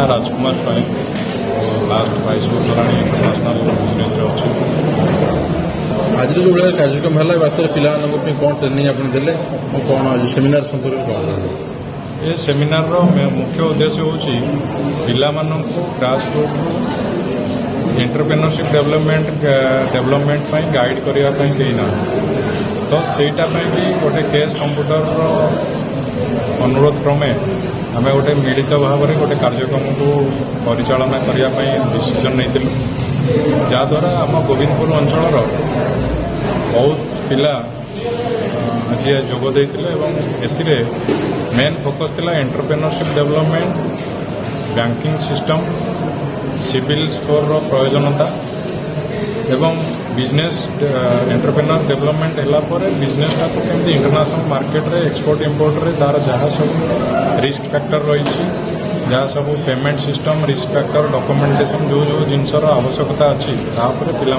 राजकुमार स्वयं लास्ट 22 वर्ष international business अच्छी आज जो भाई कार्यक्रम है वास्तव पे कौन ट्रेनिंग आपने देले कौन सेमिनार संपर्क कौन ये सेमिनार मुख्य उद्देश्य होची पिला माननकु grass root entrepreneurship development guide करने कहीं ना तो सेटा भी गोटे केस कंप्यूटर अनुरोध क्रमे आम गोटे मिलित भाव में गोटे कार्यक्रम को परिचालना करने डिसीजन नहीं जहाद्वारा आम गोविंदपुर अंचल बहुत पिला आज जोगदे ए मेन फोकस थिला entrepreneurship development banking system CIBIL score प्रयोजनता एवं बिजनेस एंटरप्रेन्योर डेवलपमेंट है बिजनेस टाक केमती इंटरनेशनल मार्केट रे एक्सपोर्ट इंपोर्ट रे तार जहाँ सब रिस्क फैक्टर रही जहाँ सब payment system risk factor documentation जो जो जिनसर आवश्यकता अच्छी पिला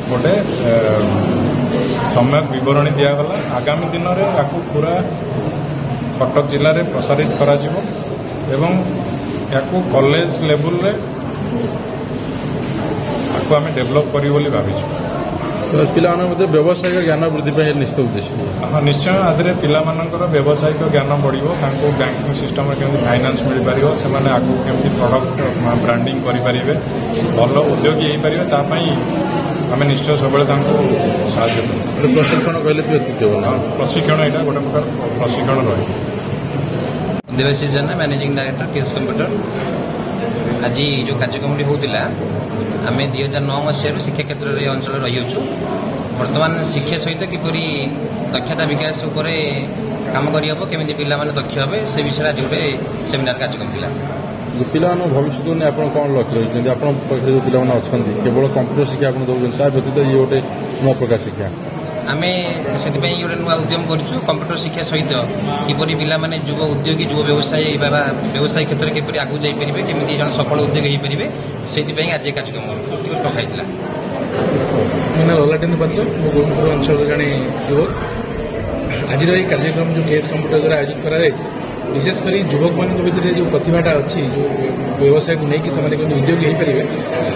गोटे सम्यक विवरणी दिगला आगामी दिन में या पूरा कटक जिले में प्रसारित करा कॉलेज लेवल रे आम डेभलप करी भाविଛୁ पिला व्यावसायिक ज्ञान वृद्धि निश्चित उद्देश्य हाँ निश्चय आदि पिला व्यावसायिक ज्ञान बढ़ बैंकिंग सिस्टम केमती फाइनान्स मिल पार से आगे केमती प्रोडक्ट ब्रांडिंग करेंगे भल उद्योगी हो पारे आम निश्चय सब साहय प्रशिक्षण कहले प्रशिक्षण यहाँ गोटे प्रकार प्रशिक्षण रही देवाशीष जेना मैनेजिंग डायरेक्टर केस कंप्यूटर आज जो कार्यक्रम होता आम 2009 मसीह शिक्षा क्षेत्र में अंचल रही बर्तमान शिक्षा सहित किपरि दक्षता विकास उपर काम करहब केमी पिला दक्ष हे से विषय आज गोटे सेमिनार कार्यक्रम थिला पिला भविष्य में आप कौन लक्ष्य रही आप जो पिला अच्छा केवल कंप्यूटर शिक्षा आप दौरान ता व्यतीत ये गोटे नूआ प्रकार शिक्षा आम से गोटे नुआ उद्यम करूँ कंप्यूटर शिक्षा सहित किपरि पिला युव उद्योगी युव व्यवसाय क्षेत्र में किपरि आगू जापरेंगे केमी जन सफल उद्योगी हो पारे से आज कार्यक्रम रखाई ललाटेन्द्र पात्र गोविंदपुर अंचल जड़े युवक आज कार्यक्रम जो केस कंप्यूटर द्वारा आयोजित कराई विशेषकर युवक मान भितर जो प्रतिभाटा अच्छी जो व्यवसाय को लेकिन से उद्योगी हो पारे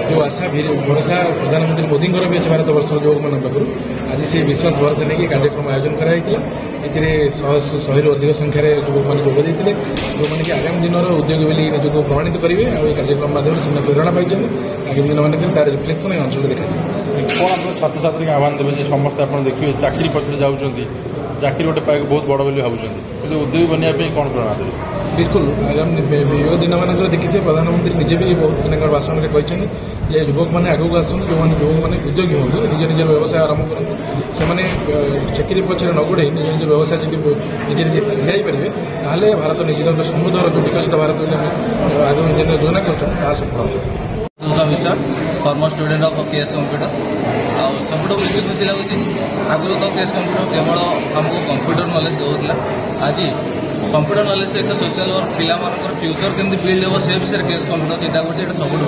जो आशा भरोसा प्रधानमंत्री मोदी भी अच्छे भारत वर्ष युवक मान पाखु आज से विश्वास भरोसा नहीं कार्यक्रम आयोजन कराई शहे अधिक संख्यार युवक मैंने जोगदे जो मैंने आगामी दिन उद्योगी बोली निजक प्रमाणित करेंगे और कार्यक्रम माध्यम से प्रेरणा पाई आगामी दिन में तार रिफ्लेक्शन अंचल देखा कौन आप छात्र छात्री आह्वान देवे समस्त आप देखिए चाकरी पक्ष जाऊँगी चाकरी गोटे पाइक बहुत बड़ बोली भावुं उद्योगी बनवाई कौन प्रेरणा देवे बिल्कुल आगामी विगत दिन मान देखिए प्रधानमंत्री निजे भी बहुत भाषण में कहते युवक मैंने आगू आसुन जो युवक मैंने उद्योगी हूँ निज निज व्यवसाय आरंभ करें से चाकरी पक्षे न गोड़े निज निज व्यवसाय जब निजे निजे ठिया पारे ताहले भारत निश्चित समृद्ध जो विकसित भारत आगे निज योजना कर सफल फॉर्मर स्टूडेंट ऑफ केस कंप्यूटर आ सब बेसी खुशी लगुच आगुरी तो केस कंप्यूटर केवल आमको कंप्यूटर नॉलेज दूसरा आज कंप्यूटर नॉलेज सहित सोशल वर्क पिला फ्यूचर केमती बिल्ड हो से विषय केस कंप्यूटर चिंता कर सब बड़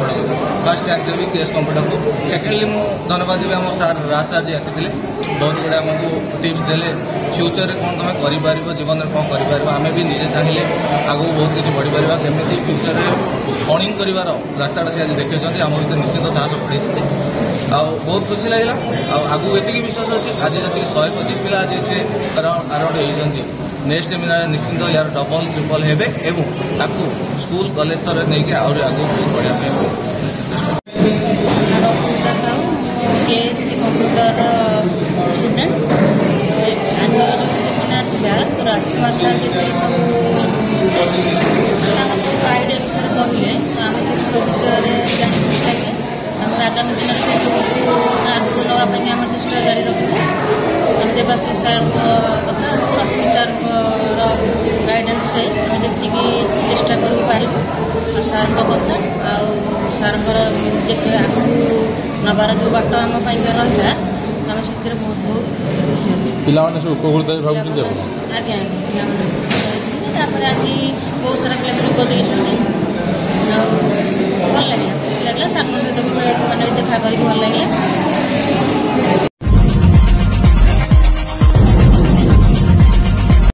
फर्स्ट थैंक देवी केस कंप्यूटर को सेकेंडली मुझे धन्यवाद देवी आम सार राज सार जी आसी बहुत गुड़ा आमको टिप्स देले फ्यूचर कौन तुम कर जीवन में कौन कर आम भी निजे चाहिए आगू बहुत किसी बढ़ी पार केमी फ्यूचर में अर्निंग कर रास्ता से आज देखते आम भर निश्चित साहस पड़े बहुत खुशी लगे आगू ये विश्वास अच्छे आज जी 125 पिला आज अराउंड होती नेक्स्ट सेमिनार निश्चिंत यार डबल ट्रिपल हेबे एवं आपको स्कूल कॉलेज स्तर नहीं कि आगे बहुत बढ़िया राजकुमार सर गाइड विषय कहले आम सब विषय आगामी दिन में आगू नापी आम चेष्टा जारी रखू आम देवाशीष सार कथा रश्मि सार गाइडेंस आम जी चेष्टा कर सार कथा आर देखिए आगू नबार जो बाट आम रहा आम से बहुत बहुत खुशी पिला उपकृत भाव आज्ञा पिलापर आज बहुत सारा पिला जोग देते भल लगे खुशी लगे सार सहित मैंने देखा कर भल लगे